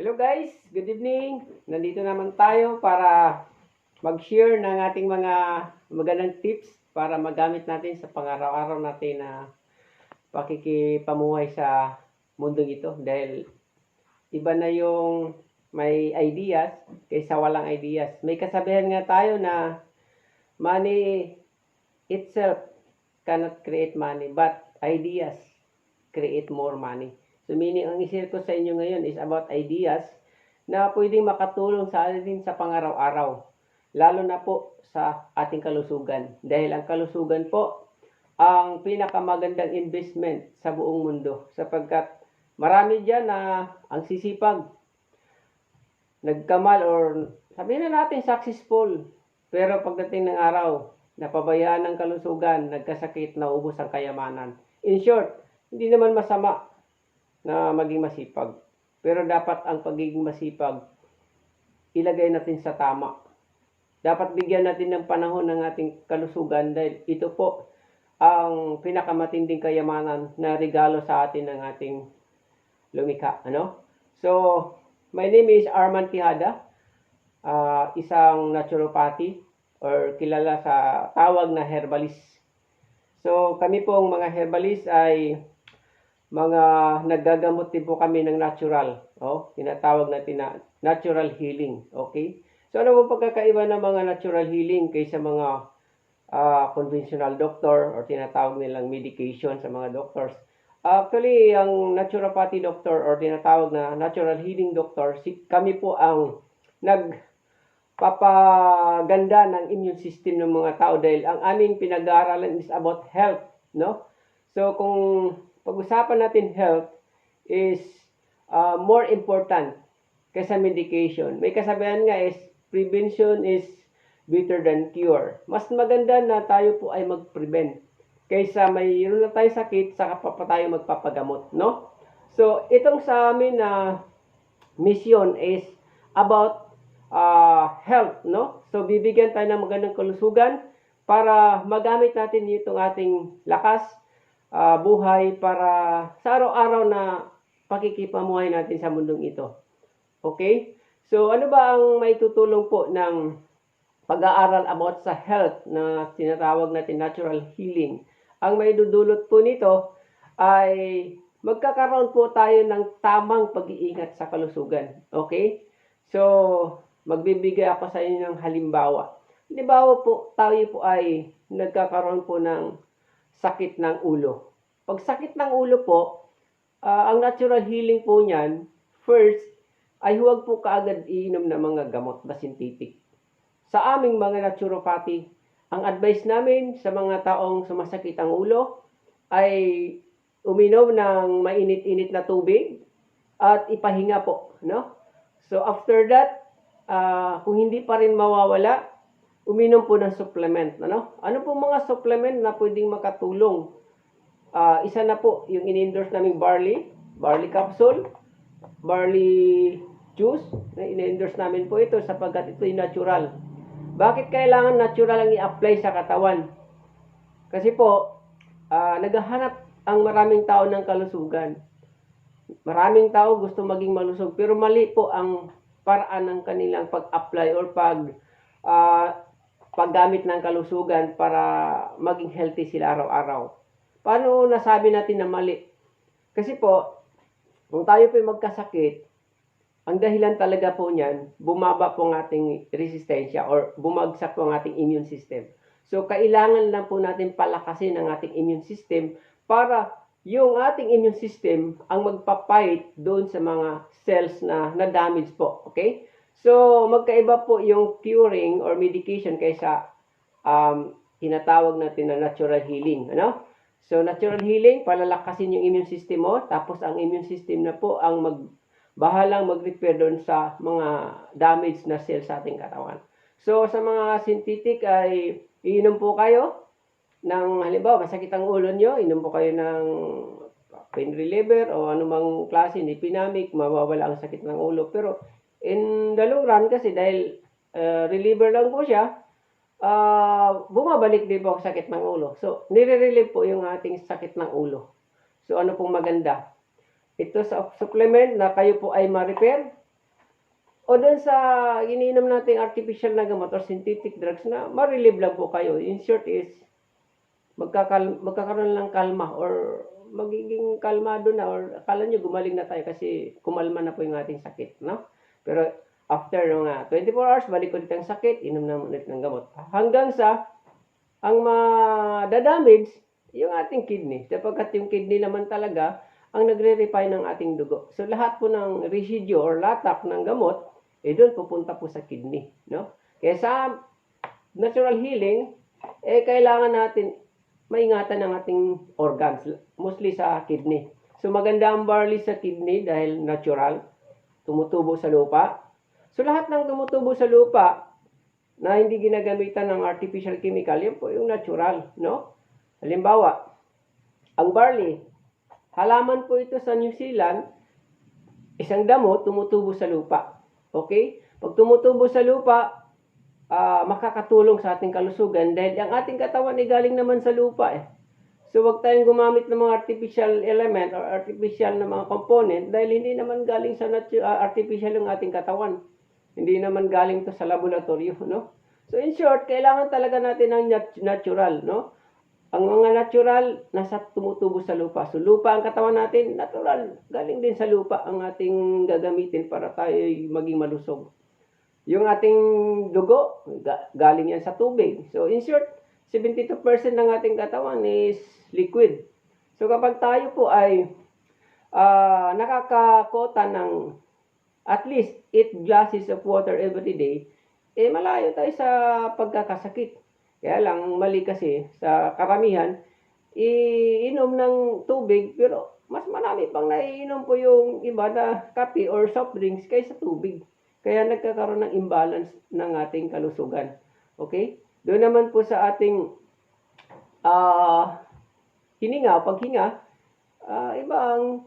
Hello guys, good evening. Nandito naman tayo para mag-share ng ating mga magandang tips para magamit natin sa pang-araw-araw natin na pakikipamuhay sa mundong ito. Dahil iba na yung may ideas kaysa walang ideas. May kasabihan nga tayo na money itself cannot create money, but ideas create more money. So meaning, ang i-share ko sa inyo ngayon is about ideas na pwedeng makatulong sa atin sa pang-araw-araw. Lalo na po sa ating kalusugan. Dahil ang kalusugan po ang pinakamagandang investment sa buong mundo. Sapagkat marami dyan na ang sisipag, nagkamal or sabihin na natin successful. Pero pagdating ng araw, napabayaan ng kalusugan, nagkasakit, naubos ang kayamanan. In short, hindi naman masama na maging masipag. Pero dapat ang pagiging masipag, ilagay natin sa tama. Dapat bigyan natin ng panahon ng ating kalusugan dahil ito po ang pinakamatinding kayamanan na regalo sa atin ng ating lumikha. So, my name is Arman Tihada, isang naturopathy or kilala sa tawag na herbalist. So, kami pong mga herbalist ay mga naggagamot din po kami ng natural. Tinatawag natin na natural healing. Okay? So, ano po pagkakaiba ng mga natural healing kaysa mga conventional doctor or tinatawag nilang medication sa mga doctors? Actually, ang naturopathy doctor or tinatawag na natural healing doctor, kami po ang nagpapaganda ng immune system ng mga tao dahil ang aming pinag-aaralan is about health. So, kung pag-usapan natin health is more important kaysa medication. May kasabihan nga is prevention is better than cure. Mas maganda na tayo po ay mag-prevent kaysa mayroon na tayo sakit saka pa tayo magpapagamot, no? So, itong sa amin na mission is about health, no? So, bibigyan tayo ng magandang kalusugan para magamit natin itong ating lakas, buhay para sa araw-araw na pakikipamuhay natin sa mundong ito. Okay? So, ano ba ang may tutulong po ng pag-aaral about sa health na tinatawag natin natural healing? Ang may dudulot po nito ay magkakaroon po tayo ng tamang pag-iingat sa kalusugan. Okay? So, magbibigay ako sa inyo ng halimbawa. Halimbawa po, tayo po ay nagkakaroon po ng sakit ng ulo. Pag sakit ng ulo po, ang natural healing po niyan, first, ay huwag po kaagad iinom ng mga gamot na synthetic. Sa aming mga naturopathy, ang advice namin sa mga taong sumasakit ang ulo ay uminom ng mainit-init na tubig at ipahinga po. So after that, kung hindi pa rin mawawala, uminom po ng supplement. Ano po mga supplement na pwedeng makatulong? Isa na po yung in-endorse naming barley capsule, barley juice. In-endorse namin po ito sapagkat ito ay natural. Bakit kailangan natural ang i-apply sa katawan? Kasi po, naghahanap ang maraming tao ng kalusugan. Maraming tao gusto maging malusog pero mali po ang paraan ng kanilang pag-apply or paggamit ng kalusugan para maging healthy sila araw-araw. Paano nasabi natin na mali? Kasi po, kung tayo po magkasakit, ang dahilan talaga po niyan, bumaba po ang ating resistensya or bumagsak po ang ating immune system. So, kailangan lang po natin palakasin ang ating immune system para yung ating immune system ang magpapight doon sa mga cells na na-damage po. Okay? So, magkaiba po yung curing or medication kaysa tinatawag natin na natural healing. So, natural healing, palalakasin yung immune system mo, tapos ang immune system na po ang bahalang mag-repair doon sa mga damaged na cells sa ating katawan. So, sa mga synthetic ay iinom po kayo ng, halimbawa, masakit ang ulo nyo, inom po kayo ng pain reliever o anumang klase, Dipinamic, mawawala ang sakit ng ulo. Pero, in the long run kasi dahil reliever lang po siya, bumabalik din po ang sakit ng ulo. So, nire-relieve po yung ating sakit ng ulo. So, ano pong maganda? Ito sa supplement na kayo po ay ma-repair, o doon sa iniinom nating artificial na gamot or synthetic drugs na ma-relieve lang po kayo. In short is, magkakaroon lang kalma or magiging kalmado na or akala nyo gumaling na tayo kasi kumalma na po yung ating sakit, no? Pero after mga 24 hours, balik ulit ang sakit, inom na ulit ng gamot. Hanggang sa ang madadamage yung ating kidney. Sapagkat yung kidney naman talaga ang nagre-refine ng ating dugo. So lahat po ng residue or latak ng gamot, doon pupunta po sa kidney, no? Kaya sa natural healing, kailangan natin maingatan ang ating organs, mostly sa kidney. So maganda ang barley sa kidney dahil natural, tumutubo sa lupa. So lahat ng tumutubo sa lupa na hindi ginagamitan ng artificial chemical, yun po yung natural, no? Halimbawa, ang barley, halaman po ito sa New Zealand, isang damo tumutubo sa lupa. Okay? Pag tumutubo sa lupa, makakatulong sa ating kalusugan dahil ang ating katawan ay galing naman sa lupa eh. So wag tayong gumamit ng mga artificial element or artificial na mga component dahil hindi naman galing sa artificial yung ating katawan. Hindi naman galing to sa laboratorio, no? So in short, kailangan talaga natin ng natural, no? Ang mga natural nasa tumutubo sa lupa. So lupa ang katawan natin, natural, galing din sa lupa ang ating gagamitin para tayo maging malusog. Yung ating dugo, galing yan sa tubig. So in short, 72% ng ating katawan is liquid. So kapag tayo po ay nakakakota ng at least 8 glasses of water every day, malayo tayo sa pagkakasakit. Kaya lang, mali kasi sa karamihan, iinom ng tubig, pero mas marami pang naiinom po yung iba na kape or soft drinks kaysa tubig. Kaya nagkakaroon ng imbalance ng ating kalusugan. Okay? Doon naman po sa ating hininga, paghinga, ibang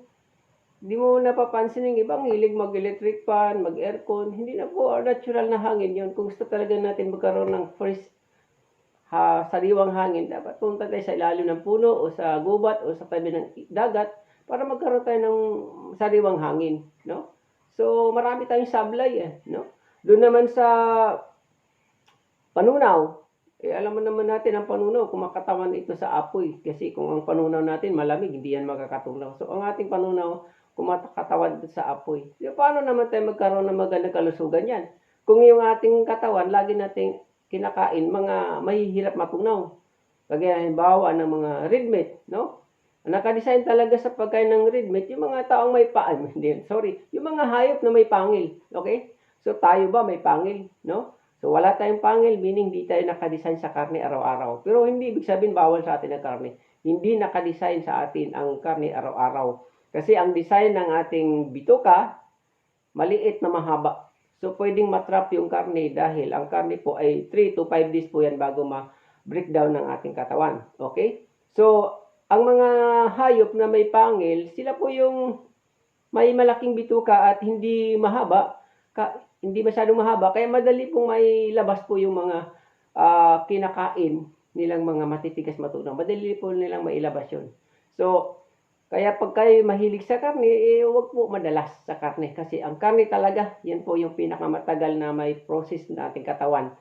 di mo napapansin yung ibang hilig mag-electric fan, mag-aircon. Hindi na po natural na hangin yun. Kung gusto talaga natin magkaroon ng fresh, sariwang hangin, dapat punta tayo sa ilalim ng puno o sa gubat o sa tabi ng dagat para magkaroon tayo ng sariwang hangin. No? So, marami tayong sablay no? Doon naman sa panunaw, alam mo naman natin ang panunaw, kumakatawan ito sa apoy. Kasi kung ang panunaw natin malamig, hindi yan makakatunaw. So, ang ating panunaw, kumakatawan ito sa apoy. So, paano naman tayo magkaroon ng magandang kalusugan yan? Kung yung ating katawan, lagi nating kinakain, mga mahihirap matunaw. Kagaya halimbawa ng mga red meat, no? Nakadesign talaga sa pagkain ng red meat, yung mga taong may yung mga hayop na may pangil, okay? So tayo ba may pangil, no? So wala tayong pangil, meaning hindi tayo nakadesign sa karne araw-araw. Pero hindi ibig sabihin bawal sa atin ang karne. Hindi nakadesign sa atin ang karne araw-araw. Kasi ang design ng ating bituka, maliit na mahaba. So pwedeng matrap yung karne dahil ang karne po ay 3 to 5 days po yan bago ma-breakdown ng ating katawan. Okay? So, ang mga hayop na may pangil, sila po yung may malaking bituka at hindi mahaba, hindi masyadong mahaba, kaya madali pong may labas po yung mga kinakain nilang mga matitigas matunaw. Madali po nilang mailabas yun. So, kaya pag kayo mahilig sa karne, huwag po madalas sa karne. Kasi ang karne talaga, yan po yung pinakamatagal na may process na ating katawan.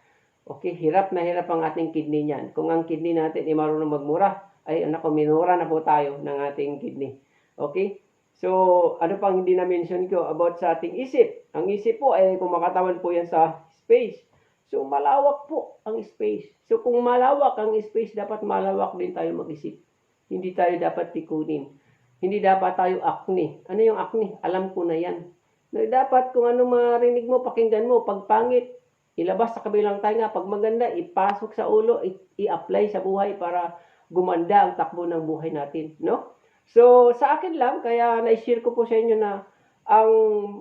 Okay, hirap na hirap ang ating kidney niyan. Kung ang kidney natin ay marunong magmura, ay minura na po tayo ng ating kidney. Okay? So, ano pang hindi na-mention ko about sa ating isip? Ang isip po ay kumakatawan po yan sa space. So, malawak po ang space. So, kung malawak ang space, dapat malawak din tayo mag-isip. Hindi tayo dapat tikunin. Hindi dapat tayo acne. Ano yung acne? Alam ko na yan. Dapat kung ano marinig mo, pakinggan mo. Pag pangit, ilabas sa kabilang tainga. Pag maganda, ipasok sa ulo, i-apply sa buhay para gumanda ang takbo ng buhay natin, no? So, sa akin lang, kaya na-share ko po sa inyo na ang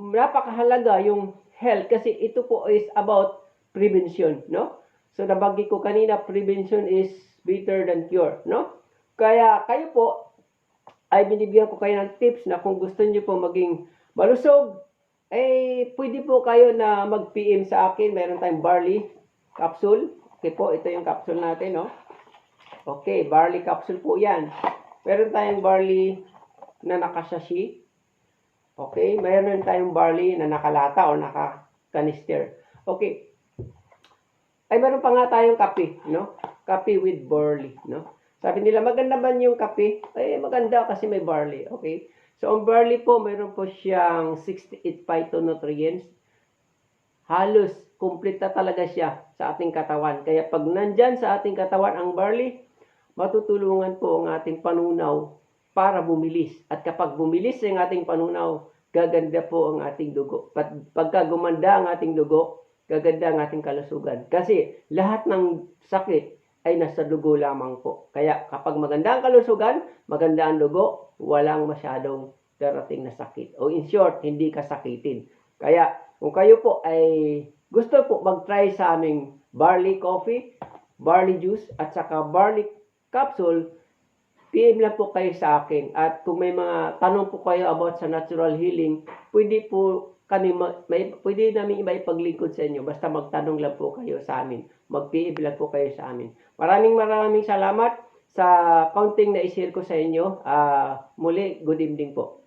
napakahalaga yung health kasi ito po is about prevention, no? So, nabanggit ko kanina, prevention is better than cure, no? Kaya kayo po, ay binibigyan ko kayo ng tips na kung gusto niyo po maging malusog, pwede po kayo na mag-PM sa akin. Meron tayong barley capsule. Okay po, ito yung capsule natin, no? Okay, barley capsule po yan. Meron tayong barley na nakasashi. Okay, meron tayong barley na nakalata o canister. Okay. Ay, meron pa nga tayong kape, no? Kape with barley, no? Sabi nila, maganda ba yung kape? Ay, maganda kasi may barley, okay? So, ang barley po, meron po siyang 68 phytonutrients. Halos, complete na talaga siya sa ating katawan. Kaya pag nandyan sa ating katawan ang barley, matutulungan po ang ating panunaw para bumilis. At kapag bumilis ang ating panunaw, gaganda po ang ating dugo. Pagka gumanda ang ating dugo, gaganda ang ating kalusugan. Kasi lahat ng sakit ay nasa dugo lamang po. Kaya kapag maganda ang kalusugan, maganda ang dugo, walang masyadong darating na sakit. O in short, hindi ka sakitin. Kaya kung kayo po ay gusto po mag-try sa aming barley coffee, barley juice, at saka barley capsule, PM lang po kayo sa akin. At kung may mga tanong po kayo about sa natural healing, pwede po kami pwede namin ipaglingkod sa inyo. Basta magtanong lang po kayo sa amin. Mag-PM lang po kayo sa amin. Maraming salamat sa counting na i-share ko sa inyo. Muli, good evening po.